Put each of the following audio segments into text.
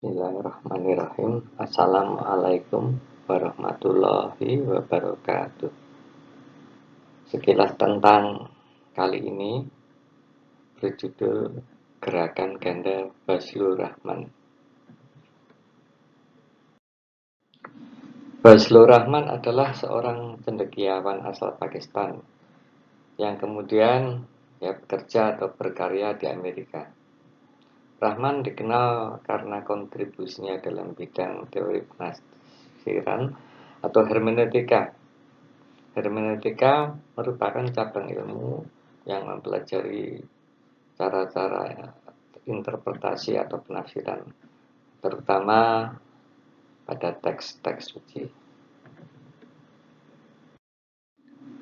Bismillahirrahmanirrahim. Assalamualaikum warahmatullahi wabarakatuh. Sekilas tentang kali ini berjudul Gerakan Ganda Fazlur Rahman. Fazlur Rahman adalah seorang cendekiawan asal Pakistan yang kemudian bekerja atau berkarya di Amerika. Rahman dikenal karena kontribusinya dalam bidang teori penafsiran atau hermeneutika. Hermeneutika merupakan cabang ilmu yang mempelajari cara-cara interpretasi atau penafsiran, terutama pada teks-teks suci.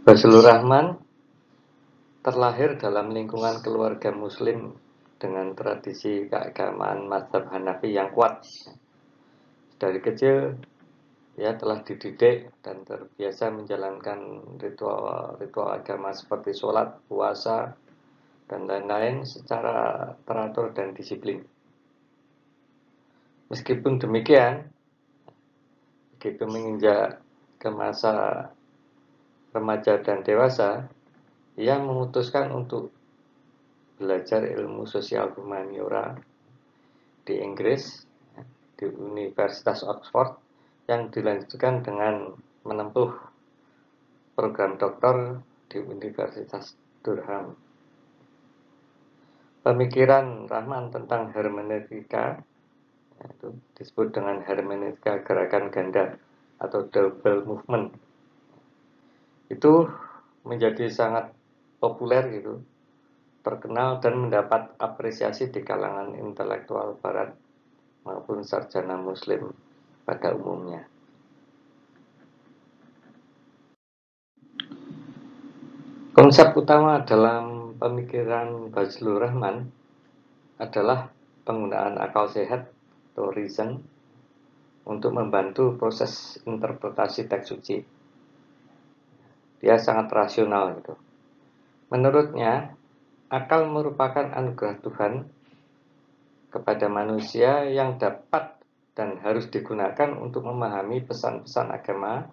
Fazlur Rahman terlahir dalam lingkungan keluarga Muslim dengan tradisi keagamaan mazhab Hanafi yang kuat. Dari kecil ia telah dididik dan terbiasa menjalankan ritual agama seperti sholat, puasa, dan lain-lain secara teratur dan disiplin. Meskipun demikian, begitu menginjak ke masa remaja dan dewasa, ia memutuskan untuk belajar ilmu sosial humaniora di Inggris, di Universitas Oxford, yang dilanjutkan dengan menempuh program doktor di Universitas Durham. Pemikiran Rahman tentang hermeneutika itu disebut dengan hermeneutika gerakan ganda atau double movement. Itu menjadi sangat populer gitu, terkenal dan mendapat apresiasi di kalangan intelektual barat maupun sarjana muslim pada umumnya. Konsep utama dalam pemikiran Fazlur Rahman adalah penggunaan akal sehat atau reason untuk membantu proses interpretasi teks suci. Dia sangat rasional gitu. Menurutnya, akal merupakan anugerah Tuhan kepada manusia yang dapat dan harus digunakan untuk memahami pesan-pesan agama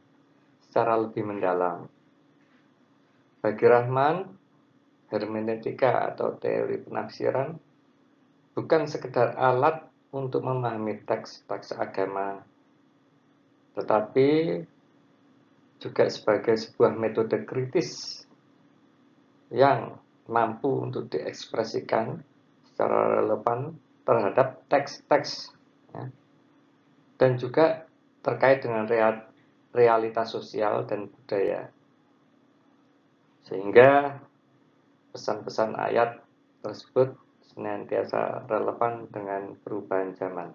secara lebih mendalam. Bagi Rahman, hermeneutika atau teori penafsiran bukan sekedar alat untuk memahami teks-teks agama, tetapi juga sebagai sebuah metode kritis yang mampu untuk diekspresikan secara relevan terhadap teks-teks ya, dan juga terkait dengan realitas sosial dan budaya, sehingga pesan-pesan ayat tersebut senantiasa relevan dengan perubahan zaman.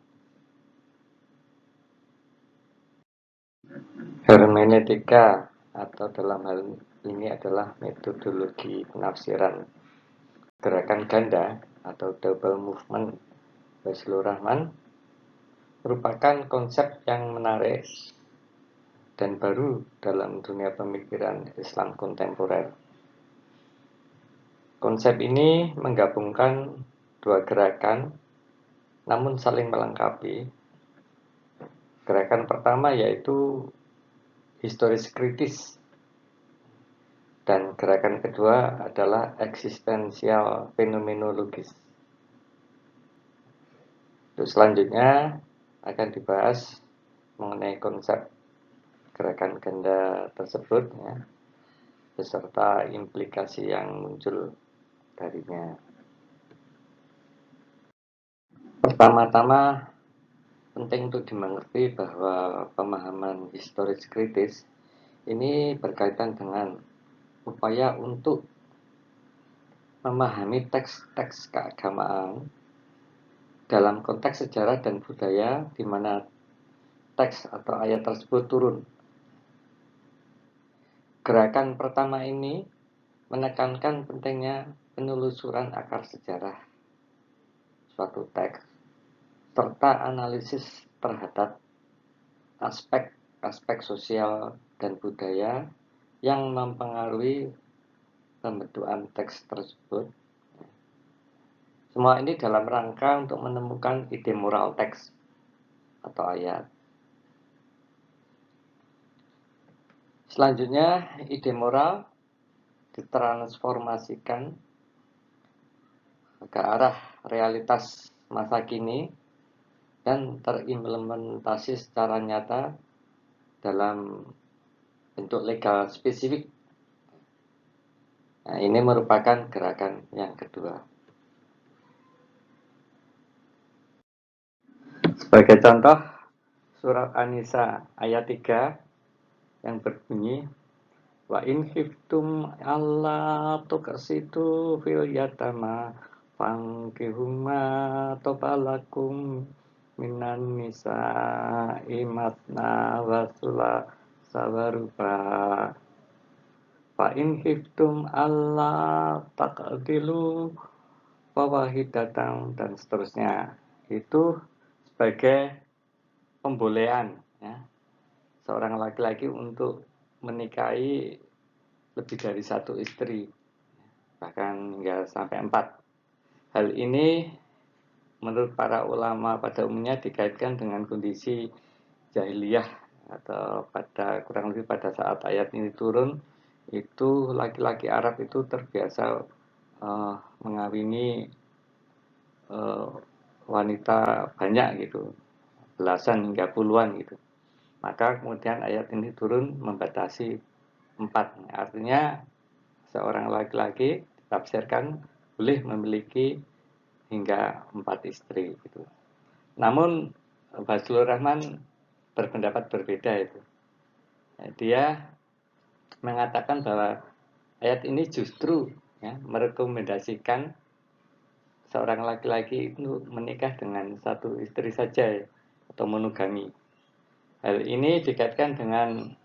Hermeneutika atau dalam hal ini adalah metodologi penafsiran gerakan ganda atau double movement Fazlur Rahman merupakan konsep yang menarik dan baru dalam dunia pemikiran Islam kontemporer. Konsep ini menggabungkan dua gerakan namun saling melengkapi. Gerakan pertama yaitu historis kritis dan gerakan kedua adalah eksistensial fenomenologis. Untuk selanjutnya akan dibahas mengenai konsep gerakan ganda tersebut ya, beserta implikasi yang muncul darinya. Pertama-tama penting untuk dimengerti bahwa pemahaman historis kritis ini berkaitan dengan upaya untuk memahami teks-teks keagamaan dalam konteks sejarah dan budaya di mana teks atau ayat tersebut turun. Gerakan pertama ini menekankan pentingnya penelusuran akar sejarah suatu teks serta analisis terhadap aspek sosial dan budaya yang mempengaruhi pembentukan teks tersebut. Semua ini dalam rangka untuk menemukan ide moral teks atau ayat. Selanjutnya, ide moral ditransformasikan ke arah realitas masa kini dan terimplementasi secara nyata dalam bentuk legal spesifik. Nah, ini merupakan gerakan yang kedua. Sebagai contoh, surat An-Nisa ayat 3 yang berbunyi, wa in khiftum alla tuqsitu fil yatama fangkihuma tobalakum minan nisa'i matna wa thulatsa wa ruba fa in khiftum alla taqdilu fawahidatan dan seterusnya. Itu sebagai pembolehan ya, seorang laki-laki untuk menikahi lebih dari satu istri, bahkan hingga sampai 4. Hal ini menurut para ulama pada umumnya dikaitkan dengan kondisi jahiliyah, atau pada kurang lebih pada saat ayat ini turun, itu laki-laki Arab itu terbiasa mengawini wanita banyak gitu, belasan hingga puluhan gitu. Maka kemudian ayat ini turun membatasi 4. Artinya seorang laki-laki ditafsirkan boleh memiliki hingga 4 istri gitu. Namun Fazlur Rahman berpendapat berbeda itu. Dia mengatakan bahwa ayat ini justru ya, merekomendasikan seorang laki-laki itu menikah dengan satu istri saja atau monogami. Hal ini dikaitkan dengan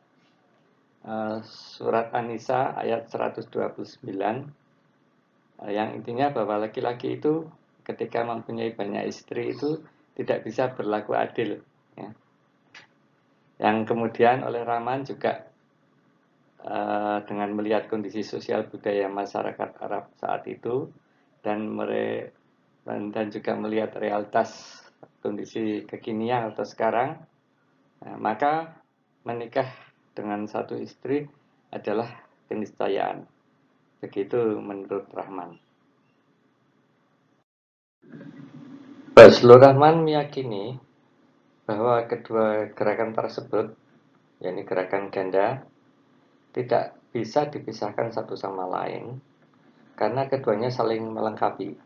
surat An-Nisa ayat 129 yang intinya bahwa laki-laki itu ketika mempunyai banyak istri itu tidak bisa berlaku adil ya. Yang kemudian oleh Rahman juga dengan melihat kondisi sosial budaya masyarakat Arab saat itu dan juga melihat realitas kondisi kekinian atau sekarang, maka menikah dengan satu istri adalah keniscayaan. Begitu menurut Rahman. Fazlur Rahman meyakini bahwa kedua gerakan tersebut, yakni gerakan ganda, tidak bisa dipisahkan satu sama lain karena keduanya saling melengkapi.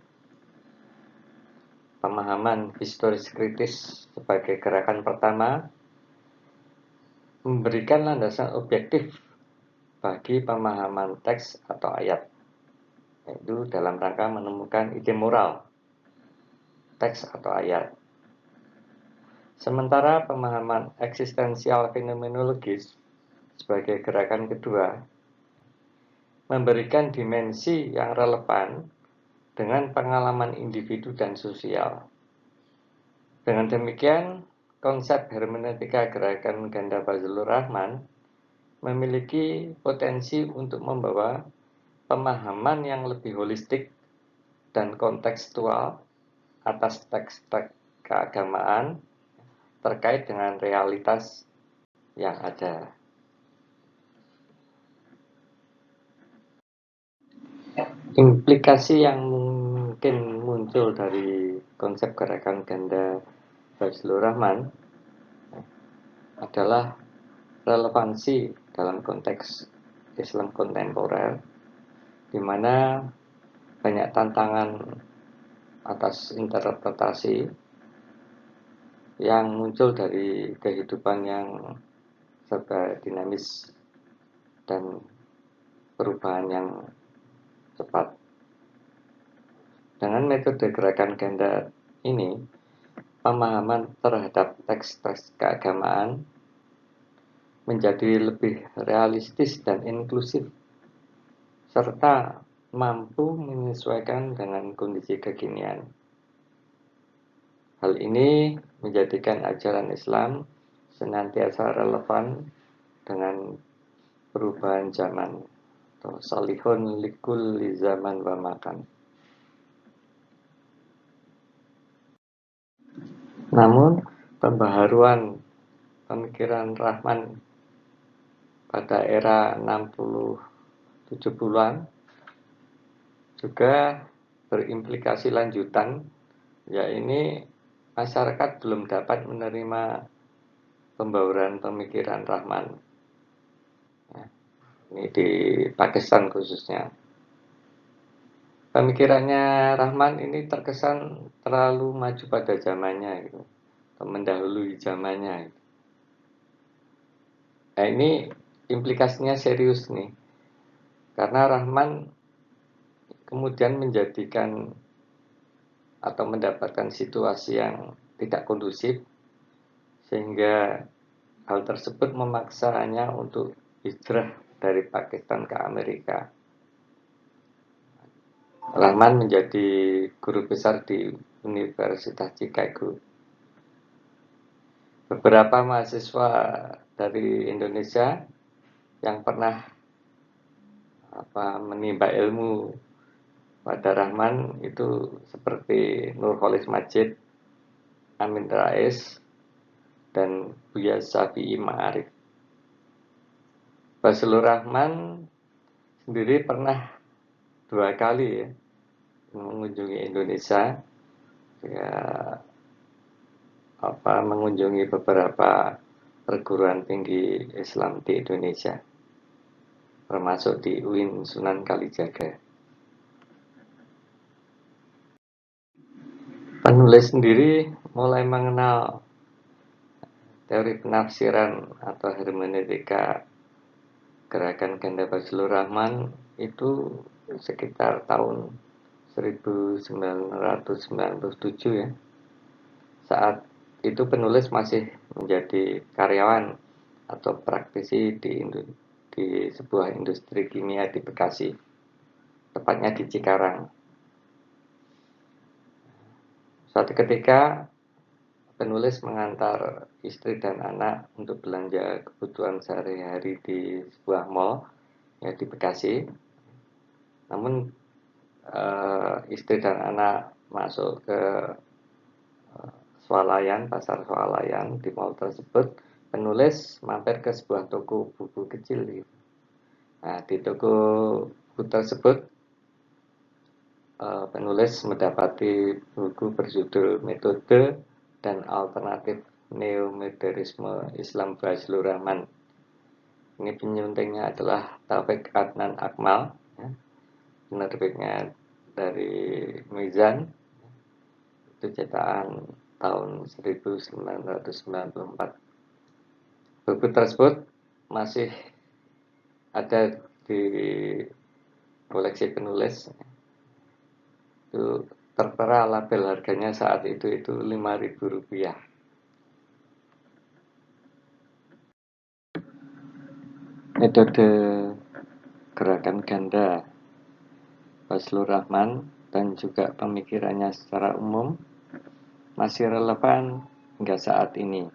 Pemahaman historis kritis sebagai gerakan pertama memberikan landasan objektif bagi pemahaman teks atau ayat, yaitu dalam rangka menemukan ide moral teks atau ayat. Sementara pemahaman eksistensial fenomenologis sebagai gerakan kedua memberikan dimensi yang relevan dengan pengalaman individu dan sosial. Dengan demikian, konsep hermeneutika gerakan ganda Fazlur Rahman memiliki potensi untuk membawa pemahaman yang lebih holistik dan kontekstual atas teks-teks keagamaan terkait dengan realitas yang ada. Implikasi yang mungkin muncul dari konsep gerakan ganda Fazlur Rahman adalah relevansi dalam konteks Islam kontemporer, di mana banyak tantangan atas interpretasi yang muncul dari kehidupan yang serba dinamis dan perubahan yang cepat. Dengan metode gerakan ganda ini, pemahaman terhadap teks-teks keagamaan menjadi lebih realistis dan inklusif, serta mampu menyesuaikan dengan kondisi kekinian. Hal ini menjadikan ajaran Islam senantiasa relevan dengan perubahan zaman, atau salihun likulli zaman wa makan. Namun, pembaharuan pemikiran Rahman pada era 60-70-an juga berimplikasi lanjutan, yaitu masyarakat belum dapat menerima pembauran pemikiran Rahman. Ini di Pakistan khususnya. Pemikirannya Rahman ini terkesan terlalu maju pada zamannya, gitu, atau mendahului zamannya. Gitu. Nah, ini implikasinya serius nih, karena Rahman kemudian menjadikan atau mendapatkan situasi yang tidak kondusif, sehingga hal tersebut memaksanya untuk hijrah dari Pakistan ke Amerika. Rahman menjadi guru besar di Universitas Chicago. Beberapa mahasiswa dari Indonesia yang pernah menimba ilmu pada Rahman itu seperti Nurholis Majid, Amin Rais, dan Buya Syafi'i Ma'arif. Fazlur Rahman sendiri pernah 2 kali mengunjungi Indonesia, ya, mengunjungi beberapa perguruan tinggi Islam di Indonesia, termasuk di UIN Sunan Kalijaga. Penulis sendiri mulai mengenal teori penafsiran atau hermeneutika gerakan ganda Fazlur Rahman itu sekitar tahun 1997 ya. Saat itu penulis masih menjadi karyawan atau praktisi di sebuah industri kimia di Bekasi, tepatnya di Cikarang. Suatu ketika penulis mengantar istri dan anak untuk belanja kebutuhan sehari-hari di sebuah mall ya di Bekasi. Namun istri dan anak masuk ke swalayan, pasar swalayan di mall tersebut. Penulis mampir ke sebuah toko buku kecil. Nah, di toko buku tersebut penulis mendapati buku berjudul Metode dan Alternatif Neomodernisme Islam Fazlur Rahman. Ini penyuntingnya adalah Taufik Adnan Akmal, ya. Penerbitnya dari Mizan, itu cetakan tahun 1994. Buku tersebut masih ada di koleksi penulis. Itu tertera label harganya saat itu Rp5.000. Metode gerakan ganda Fazlur Rahman dan juga pemikirannya secara umum masih relevan hingga saat ini.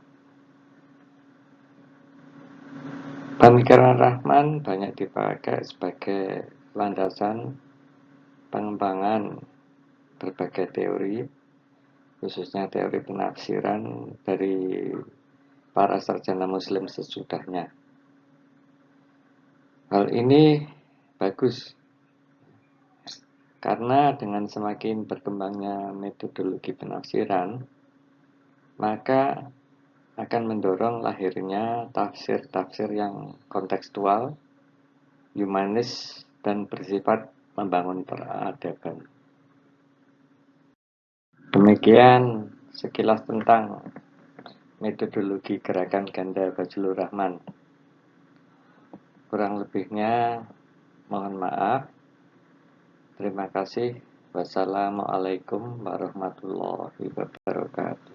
Pemikiran Rahman banyak dipakai sebagai landasan pengembangan berbagai teori, khususnya teori penafsiran dari para sarjana muslim sesudahnya. Hal ini bagus karena dengan semakin berkembangnya metodologi penafsiran, maka akan mendorong lahirnya tafsir-tafsir yang kontekstual, humanis, dan bersifat membangun peradaban. Demikian sekilas tentang metodologi gerakan ganda Fazlur Rahman. Kurang lebihnya mohon maaf. Terima kasih. Wassalamualaikum warahmatullahi wabarakatuh.